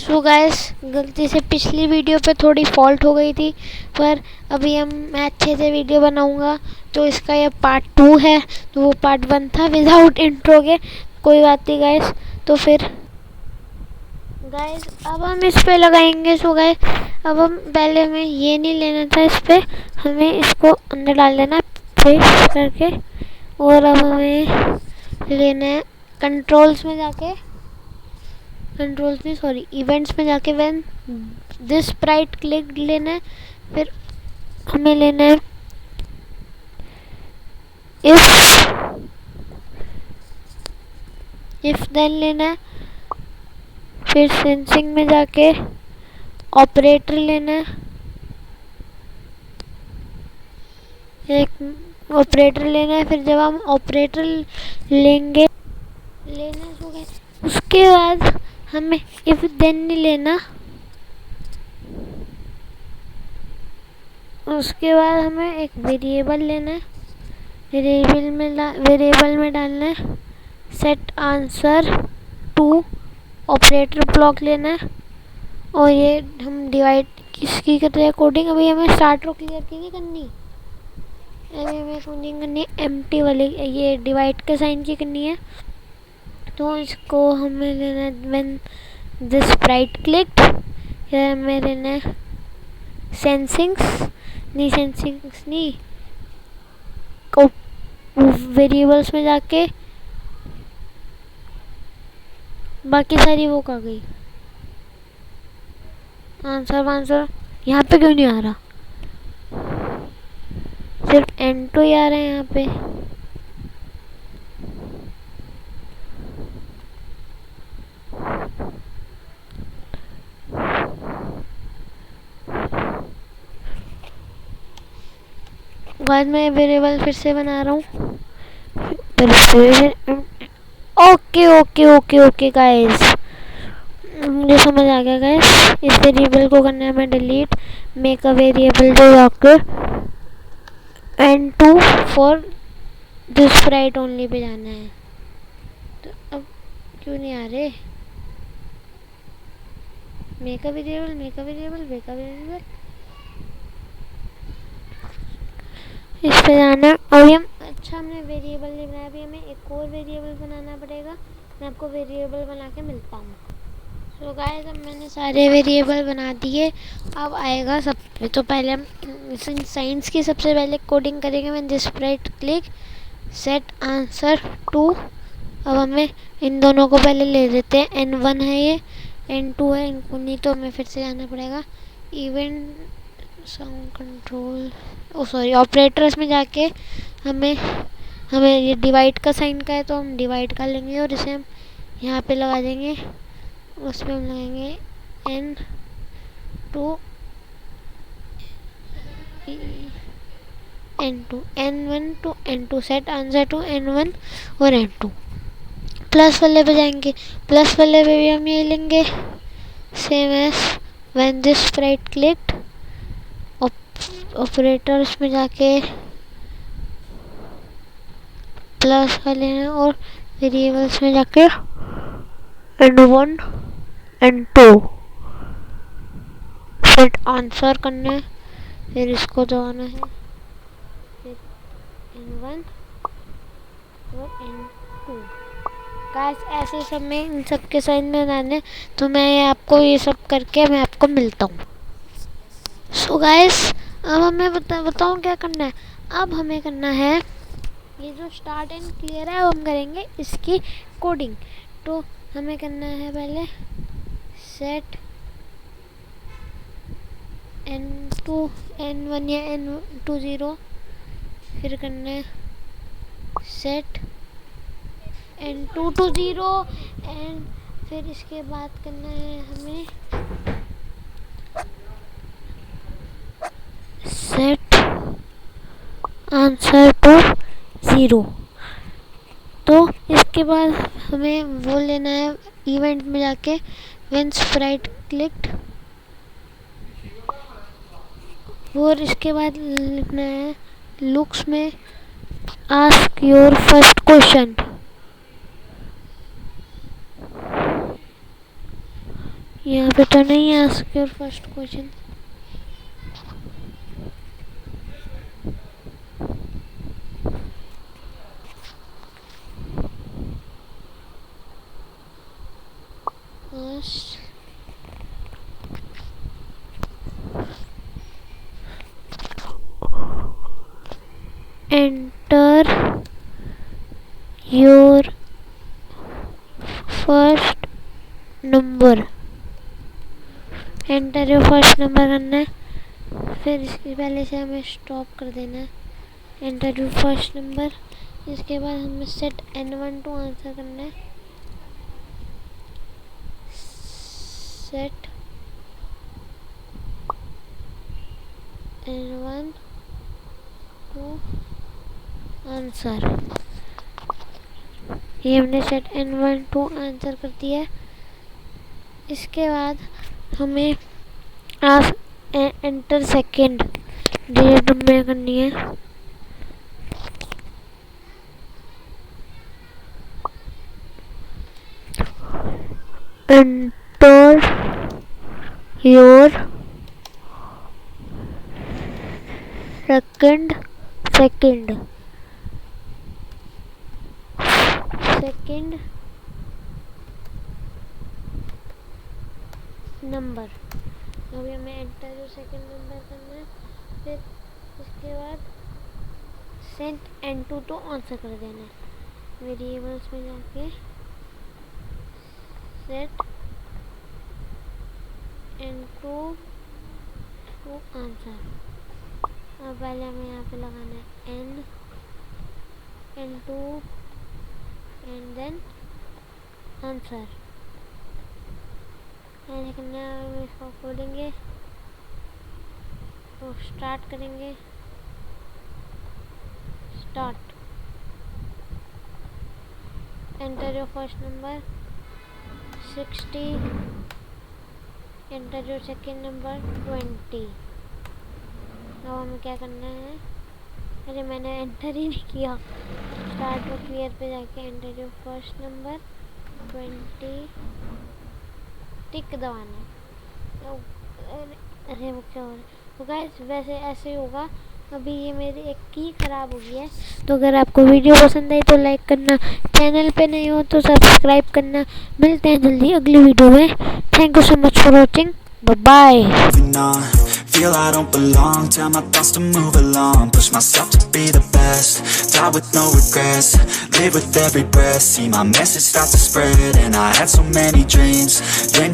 So guys, गलती से पिछली वीडियो पे थोड़ी फॉल्ट हो गई थी, पर अभी मैं अच्छे से वीडियो बनाऊंगा। तो इसका ये पार्ट 2 है। तो वो पार्ट 1 था विदाउट इंट्रो के। कोई बात नहीं गाइस। तो फिर गाइस अब हम इस पे लगाएंगे। सो गाइस अब हम पहले हमें ये नहीं लेना था, इस पे हमें इसको अंदर डाल देना प्रेस करके। और अब हमें लेना है कंट्रोल्स में जाके, कंट्रोल्स नहीं सॉरी इवेंट्स में जाके व्हेन दिस स्प्राइट क्लिक लेना है। फिर हमें लेना है इफ देन लेना है। फिर सेंसिंग में जाके ऑपरेटर लेना है, एक ऑपरेटर लेना है। फिर जब हम ऑपरेटर लेना हो गया, उसके बाद हमें इफ देन नहीं लेना। उसके बाद हमें एक वेरिएबल लेना है, वेरिएबल में डालना है set answer to operator block लेना है। और ये हम डिवाइड किसकी कर रहे हैं कोडिंग। अभी हमें स्टार्ट रो क्लियर की नहीं करनी, अभी हमें कोडिंग करनी है एम्प्टी वाली, ये डिवाइड के साइन की करनी है। तो इसको हमें लेना है व्हेन दिस स्प्राइट क्लिक्ड। या हमें लेना है सेंसिंग्स नहीं को वेरिएबल्स में जाके बाकी सारी वो कहाँ गई। आंसर यहाँ पे क्यों नहीं आ रहा, सिर्फ N2 ही आ रहा है यहाँ पे। बाद में वेरिएबल फिर से बना रहा हूँ। Okay okay okay okay guys, मुझे समझ आ गया गाइस। इस वेरिएबल को करना है हमें डिलीट, मेक अ वेरिएबल जो जाकर N2 for this Sprite only pay जाना है। तो अब क्यों नहीं आ रहे, मेक अ वेरिएबल इस पे जाना। अभी हम हमने वेरिएबल नहीं बनाया, अभी हमें एक और वेरिएबल बनाना पड़ेगा। मैं आपको वेरिएबल बना के मिलता हूँ। तो गाइस अब मैंने सारे वेरिएबल बना दिए, अब आएगा सब पे। तो पहले हम साइंस की सबसे पहले कोडिंग करेंगे when this sprite click set answer to. अब हमें इन दोनों को पहले ले लेते हैं, N1 है ये, N2 है, इनको नहीं तो हमें फिर से जाना पड़ेगा इवेंट साउंड कंट्रोल ऑपरेटर्स में जाके हमें ये डिवाइड का साइन का है तो हम डिवाइड कर लेंगे और इसे हम यहाँ पे लगा देंगे। उसमें हम लगाएंगे N1 to N2 set answer to N1 और N2। प्लस वाले पे जाएंगे, प्लस वाले पे भी हम ये लेंगे same as when this sprite clicked. Operators में जाके प्लस वाले हैं और वेरिएबल्स में जाके N1 N2 सेट आंसर करना है। फिर इसको दबाना है, फिर N1 और N2। गाइस ऐसे सब में इन सब के साइन में बनाने। तो मैं आपको ये सब करके मैं आपको मिलता हूँ। सो गाइस अब हमें बताऊँ क्या करना है। अब हमें करना है ये जो स्टार्ट एंड क्लियर है, अब हम करेंगे इसकी कोडिंग। तो हमें करना है पहले सेट N2 N1 या N2 0। फिर करना है सेट N2 to 0 एंड फिर इसके बाद करना है हमें सेट आंसर टू 0। तो इसके बाद हमें वो लेना है इवेंट में जाके व्हेन स्प्राइट क्लिक्ड। और इसके बाद लिखना है लुक्स में आस्क योर फर्स्ट क्वेश्चन। यहाँ पे तो नहीं है ask your first question. Enter your first number. Enter your first number करना है, फिर इसके पहले से हमें स्टॉप कर देना है। एंटर योर फर्स्ट नंबर, इसके बाद हमें सेट N1 टू आंसर करना है। सेट N1 टू आंसर, ये हमने सेट N1 टू आंसर कर दिया है। इसके बाद हमें आप एंटर सेकेंड डिजिट में करनी है। Enter your second number. अभी हमें एंटर जो सेकंड नंबर करना है, फिर उसके बाद सेट N2 टू आंसर कर देना है। वेरिएबल्स में जाके सेट N2 टू आंसर। अब पहले हमें यहाँ पे लगाना है N, N2 and then answer. लेकिन हम इसको खोलेंगे तो स्टार्ट करेंगे। Start. Enter your first number 60, enter your second number 20। अब हमें क्या करना है, अरे मैंने एंटर ही नहीं किया। स्टार्ट और क्लियर पे जाके एंटर योर फर्स्ट नंबर 20, टिक दबाना है। अरे वो क्या हो रहा है। तो गाइस वैसे ऐसे ही होगा। अभी ये मेरी एक की ख़राब हो गई है। तो अगर आपको वीडियो पसंद आई तो लाइक करना, चैनल पे नहीं हो तो सब्सक्राइब करना। मिलते हैं जल्दी अगली वीडियो में। Thank you so much for watching, bye bye. Feel I don't belong, tell my thoughts to move along. Push myself to be the best, die with no regrets. Live with every breath, see my message start to spread. And I had so many dreams, then